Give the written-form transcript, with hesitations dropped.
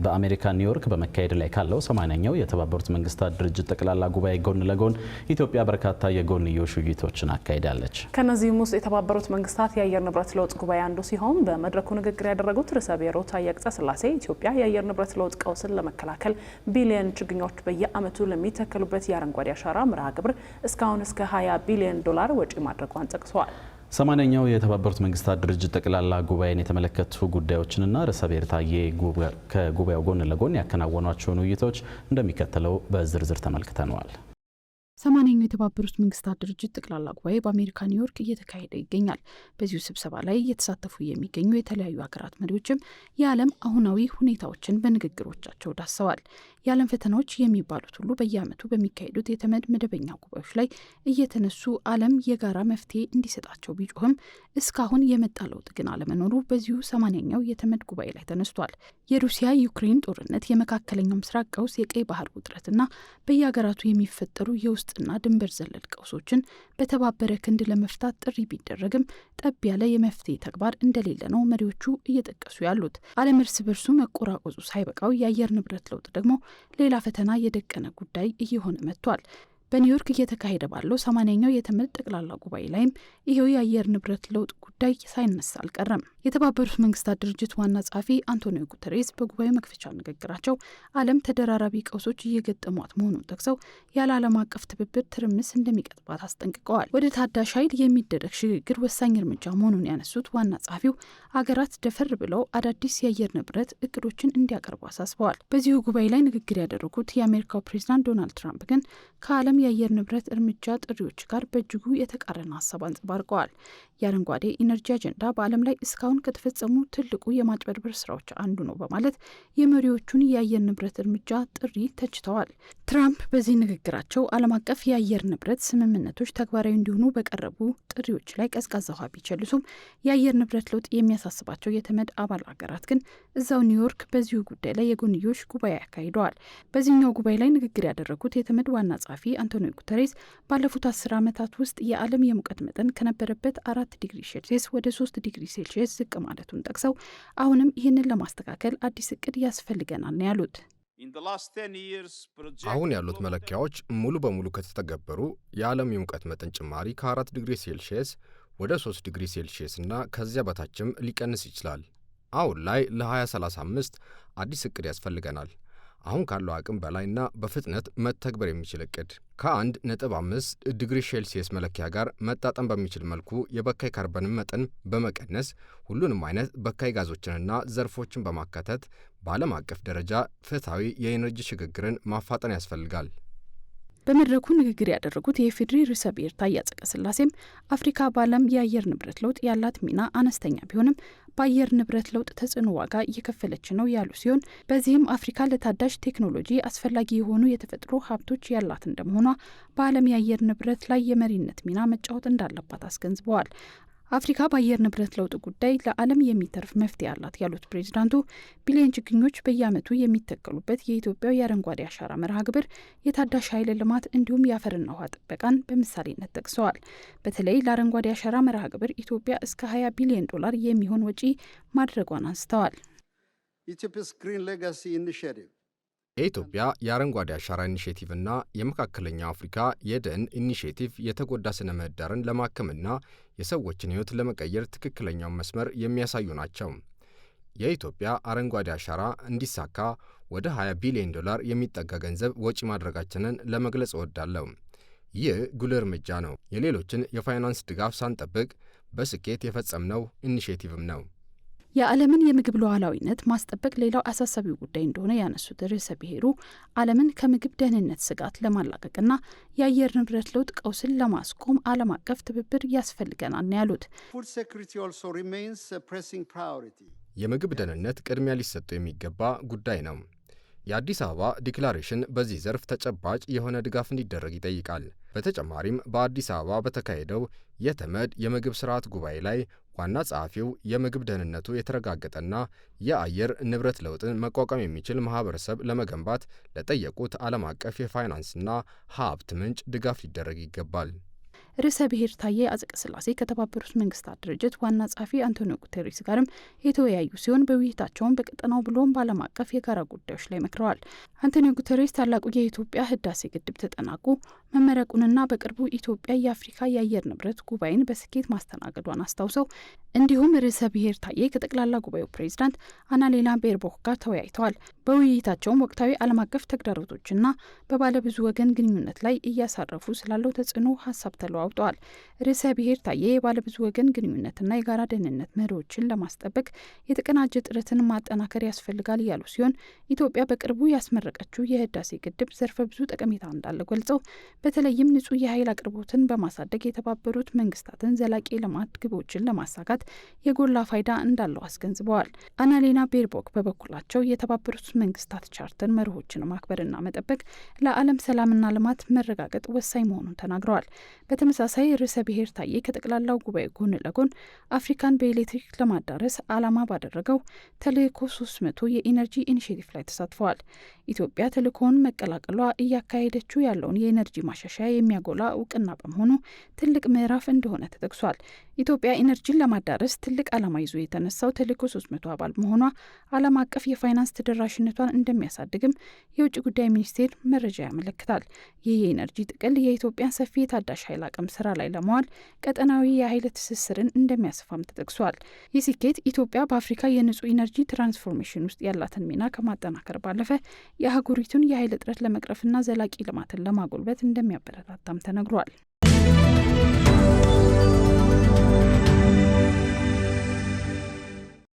በአሜሪካ ኒውዮርክ በመካሄድ ላይ ካለው 80ኛው የተባበሩት መንግስታት ድርጅት ጠቅላላ ጉባኤ ጎን ለጎን ኢትዮጵያ በርካታ የጎንዮሽ ውይይቶችን አካሂዳለች። ከነዚህም ውስጥ የተባበሩት መንግስታት የአየር ንብረት ለውጥ ጉባኤ አንዱ ሲሆን በመድረኩ ንግግር ያደረጉት ርዕሰ ብሔሩ ታዬ አጽቀሥላሴ ኢትዮጵያ የአየር ንብረት ለውጥ ቀውስን ለመከላከል ቢሊዮን ችግኞች በየዓመቱ ለሚተከሉበት የአረንጓዴ አሻራ መርሃ ግብር እስካሁን እስከ $20 ቢሊዮን ወጪ ማድረጓን ጠቅሰዋል። 80ኛው የተባበሩት መንግስታት ድርጅት ጠቅላላ ጉባኤን የተመለከቱ ጉዳዮችንና ርዕሰ ብሔር ታዬ ከጉባኤው ጎን ለጎን ያከናወኗቸውን ውይይቶች እንደሚከተለው በዝርዝር ተመልክተነዋል። 80ኛው የተባበሩት መንግስታት ድርጅት ጠቅላላ ጉባኤ በአሜሪካ ኒውዮርክ እየተካሄደ ይገኛል። በዚሁ ስብሰባ ላይ እየተሳተፉ የሚገኙ የተለያዩ ሀገራት መሪዎችም የዓለም አሁናዊ ሁኔታዎችን በንግግሮቻቸው ዳሰዋል። የዓለም ፈተናዎች የሚባሉት ሁሉ በየዓመቱ በሚካሄዱት የተመድ መደበኛ ጉባኤዎች ላይ እየተነሱ ዓለም የጋራ መፍትሄ እንዲሰጣቸው ቢጮህም እስካሁን የመጣ ለውጥ ግን አለመኖሩ በዚሁ 80ኛው የተመድ ጉባኤ ላይ ተነስቷል። የሩሲያ ዩክሬን ጦርነት፣ የመካከለኛው ምስራቅ ቀውስ፣ የቀይ ባህር ውጥረትና በየሀገራቱ የሚፈጠሩ የውስጥና ድንበር ዘለል ቀውሶችን በተባበረ ክንድ ለመፍታት ጥሪ ቢደረግም ጠብ ያለ የመፍትሄ ተግባር እንደሌለ ነው መሪዎቹ እየጠቀሱ ያሉት። ዓለም እርስ በርሱ መቆራቆዙ ሳይበቃው የአየር ንብረት ለውጥ ደግሞ ሌላ ፈተና የደቀነ ጉዳይ እየሆነ መጥቷል። በኒውዮርክ እየተካሄደ ባለው 80ኛው የተመድ ጠቅላላ ጉባኤ ላይም ይሄው የአየር ንብረት ለውጥ ጉዳይ ሳይነሳ አልቀረም። የተባበሩት መንግስታት ድርጅት ዋና ጸሐፊ አንቶኒዮ ጉተሬስ በጉባኤው መክፈቻ ንግግራቸው ዓለም ተደራራቢ ቀውሶች እየገጠሟት መሆኑን ጠቅሰው ያለ ዓለም አቀፍ ትብብር ትርምስ እንደሚቀጥባት አስጠንቅቀዋል። ወደ ታዳሽ ኃይል የሚደረግ ሽግግር ወሳኝ እርምጃ መሆኑን ያነሱት ዋና ጸሐፊው አገራት ደፈር ብለው አዳዲስ የአየር ንብረት እቅዶችን እንዲያቀርቡ አሳስበዋል። በዚሁ ጉባኤ ላይ ንግግር ያደረጉት የአሜሪካው ፕሬዚዳንት ዶናልድ ትራምፕ ግን ከዓለም የአየር ንብረት እርምጃ ጥሪዎች ጋር በእጅጉ የተቃረነ ሀሳብ አንጸባርቀዋል። የአረንጓዴ ኢነርጂ አጀንዳ በዓለም ላይ እስካሁን ከተፈጸሙ ትልቁ የማጭበርበር ስራዎች አንዱ ነው በማለት የመሪዎቹን የአየር ንብረት እርምጃ ጥሪ ተችተዋል። ትራምፕ በዚህ ንግግራቸው ዓለም አቀፍ የአየር ንብረት ስምምነቶች ተግባራዊ እንዲሆኑ በቀረቡ ጥሪዎች ላይ ቀዝቃዛ ውሃ ቢቸልሱም የአየር ንብረት ለውጥ የሚያሳስባቸው የተመድ አባል ሀገራት ግን እዛው ኒውዮርክ በዚሁ ጉዳይ ላይ የጎንዮሽ ጉባኤ አካሂደዋል። በዚህኛው ጉባኤ ላይ ንግግር ያደረጉት የተመድ ዋና ጸሐፊ አንቶኒዮ ጉተሬስ ባለፉት 10 ዓመታት ውስጥ የዓለም የሙቀት መጠን ከነበረበት 4 ዲግሪ ሴልሺየስ ወደ 3 ዲግሪ ሴልሺየስ ዝቅ ማለቱን ጠቅሰው አሁንም ይህንን ለማስተካከል አዲስ እቅድ ያስፈልገናል ነው ያሉት። አሁን ያሉት መለኪያዎች ሙሉ በሙሉ ከተተገበሩ የዓለም የሙቀት መጠን ጭማሪ ከ4 ዲግሪ ሴልሺየስ ወደ 3 ዲግሪ ሴልሺየስ እና ከዚያ በታችም ሊቀንስ ይችላል። አሁን ላይ ለ2035 አዲስ እቅድ ያስፈልገናል። አሁን ካለው አቅም በላይና በፍጥነት መተግበር የሚችል እቅድ ከ1.5 ዲግሪ ሴልሺየስ መለኪያ ጋር መጣጠም በሚችል መልኩ የበካይ ካርበንን መጠን በመቀነስ ሁሉንም አይነት በካይ ጋዞችንና ዘርፎችን በማካተት በዓለም አቀፍ ደረጃ ፍትሐዊ የኢነርጂ ሽግግርን ማፋጠን ያስፈልጋል። በመድረኩ ንግግር ያደረጉት የኢፌዴሪ ርዕሰ ብሔር ታዬ አጽቀሥላሴም አፍሪካ በዓለም የአየር ንብረት ለውጥ ያላት ሚና አነስተኛ ቢሆንም በአየር ንብረት ለውጥ ተጽዕኖ ዋጋ እየከፈለች ነው ያሉ ሲሆን በዚህም አፍሪካ ለታዳሽ ቴክኖሎጂ አስፈላጊ የሆኑ የተፈጥሮ ሀብቶች ያላት እንደመሆኗ በዓለም የአየር ንብረት ላይ የመሪነት ሚና መጫወት እንዳለባት አስገንዝበዋል። አፍሪካ በአየር ንብረት ለውጥ ጉዳይ ለዓለም የሚተርፍ መፍትሄ አላት ያሉት ፕሬዚዳንቱ ቢሊዮን ችግኞች በየዓመቱ የሚተከሉበት የኢትዮጵያ የአረንጓዴ አሻራ መርሃ ግብር የታዳሽ ኃይል ልማት እንዲሁም የአፈርና ውሃ ጥበቃን በምሳሌነት ጠቅሰዋል። በተለይ ለአረንጓዴ አሻራ መርሃ ግብር ኢትዮጵያ እስከ $20 ቢሊዮን የሚሆን ወጪ ማድረጓን አንስተዋል። የኢትዮጵያ የአረንጓዴ አሻራ ኢኒሼቲቭ እና የመካከለኛው አፍሪካ የደን ኢኒሼቲቭ የተጎዳ ስነ ምህዳርን ለማከምና የሰዎችን ሕይወት ለመቀየር ትክክለኛውን መስመር የሚያሳዩ ናቸው። የኢትዮጵያ አረንጓዴ አሻራ እንዲሳካ ወደ $20 ቢሊዮን የሚጠጋ ገንዘብ ወጪ ማድረጋችንን ለመግለጽ እወዳለሁ። ይህ ጉልህ እርምጃ ነው። የሌሎችን የፋይናንስ ድጋፍ ሳንጠብቅ በስኬት የፈጸምነው ኢኒሼቲቭም ነው። የዓለምን የምግብ ሉዓላዊነት ማስጠበቅ ሌላው አሳሳቢው ጉዳይ እንደሆነ ያነሱት ርዕሰ ብሔሩ ዓለምን ከምግብ ደህንነት ስጋት ለማላቀቅና የአየር ንብረት ለውጥ ቀውስን ለማስቆም ዓለም አቀፍ ትብብር ያስፈልገናል ነው ያሉት። የምግብ ደህንነት ቅድሚያ ሊሰጠው የሚገባ ጉዳይ ነው። የአዲስ አበባ ዲክላሬሽን በዚህ ዘርፍ ተጨባጭ የሆነ ድጋፍ እንዲደረግ ይጠይቃል። በተጨማሪም በአዲስ አበባ በተካሄደው የተመድ የምግብ ስርዓት ጉባኤ ላይ ዋና ጸሐፊው የምግብ ደህንነቱ የተረጋገጠና የአየር ንብረት ለውጥን መቋቋም የሚችል ማህበረሰብ ለመገንባት ለጠየቁት ዓለም አቀፍ የፋይናንስና ሀብት ምንጭ ድጋፍ ሊደረግ ይገባል። ርዕሰ ብሔር ታዬ አጽቀሥላሴ ከተባበሩት መንግስታት ድርጅት ዋና ጸሐፊ አንቶኒዮ ጉተሬስ ጋርም የተወያዩ ሲሆን በውይይታቸውን በቀጠናው ብሎም በዓለም አቀፍ የጋራ ጉዳዮች ላይ መክረዋል። አንቶኒዮ ጉተሬስ ታላቁ የኢትዮጵያ ህዳሴ ግድብ ተጠናቆ መመረቁንና በቅርቡ ኢትዮጵያ የአፍሪካ የአየር ንብረት ጉባኤን በስኬት ማስተናገዷን አስታውሰው እንዲሁም ርዕሰ ብሔር ታዬ ከጠቅላላ ጉባኤው ፕሬዚዳንት አናሌና ቤርቦክ ጋር ተወያይተዋል። በውይይታቸውም ወቅታዊ ዓለም አቀፍ ተግዳሮቶችና በባለብዙ ወገን ግንኙነት ላይ እያሳረፉ ስላለው ተጽዕኖ ሀሳብ ተለዋውጠዋል። ርዕሰ ብሔር ታዬ የባለብዙ ወገን ግንኙነትና የጋራ ደህንነት መሪዎችን ለማስጠበቅ የተቀናጀ ጥረትን ማጠናከር ያስፈልጋል ያሉ ሲሆን ኢትዮጵያ በቅርቡ ያስመረቀችው የህዳሴ ግድብ ዘርፈ ብዙ ጠቀሜታ እንዳለው ገልጸው በተለይም ንጹህ የኃይል አቅርቦትን በማሳደግ የተባበሩት መንግስታትን ዘላቂ ልማት ግቦችን ለማሳካት የጎላ ፋይዳ እንዳለው አስገንዝበዋል። አናሌና ቤርቦክ በበኩላቸው የተባበሩት መንግስታት ቻርተር መርሆችን ማክበርና መጠበቅ ለዓለም ሰላምና ልማት መረጋገጥ ወሳኝ መሆኑን ተናግረዋል። በተመሳሳይ ርዕሰ ብሔር ታዬ ከጠቅላላው ጉባኤ ጎን ለጎን አፍሪካን በኤሌክትሪክ ለማዳረስ ዓላማ ባደረገው ተልእኮ 300 የኢነርጂ ኢኒሽቲቭ ላይ ተሳትፈዋል። ኢትዮጵያ ተልእኮውን መቀላቀሏ እያካሄደችው ያለውን የኢነርጂ ማሻሻያ የሚያጎላ እውቅና በመሆኑ ትልቅ ምዕራፍ እንደሆነ ተጠቅሷል። ኢትዮጵያ ኢነርጂን ለማዳረስ ትልቅ ዓላማ ይዞ የተነሳው ተልእኮ 300 አባል መሆኗ ዓለም አቀፍ የፋይናንስ ተደራሽነቷን እንደሚያሳድግም የውጭ ጉዳይ ሚኒስቴር መረጃ ያመለክታል። ይህ የኢነርጂ ጥቅል የኢትዮጵያን ሰፊ የታዳሽ ኃይል አቅም ስራ ላይ ለማዋል ቀጠናዊ የኃይል ትስስርን እንደሚያሰፋም ተጠቅሷል። ይህ ስኬት ኢትዮጵያ በአፍሪካ የንጹህ ኢነርጂ ትራንስፎርሜሽን ውስጥ ያላትን ሚና ከማጠናከር ባለፈ የአህጉሪቱን የኃይል እጥረት ለመቅረፍና ዘላቂ ልማትን ለማጎልበት እንደሚያበረታታም ተነግሯል።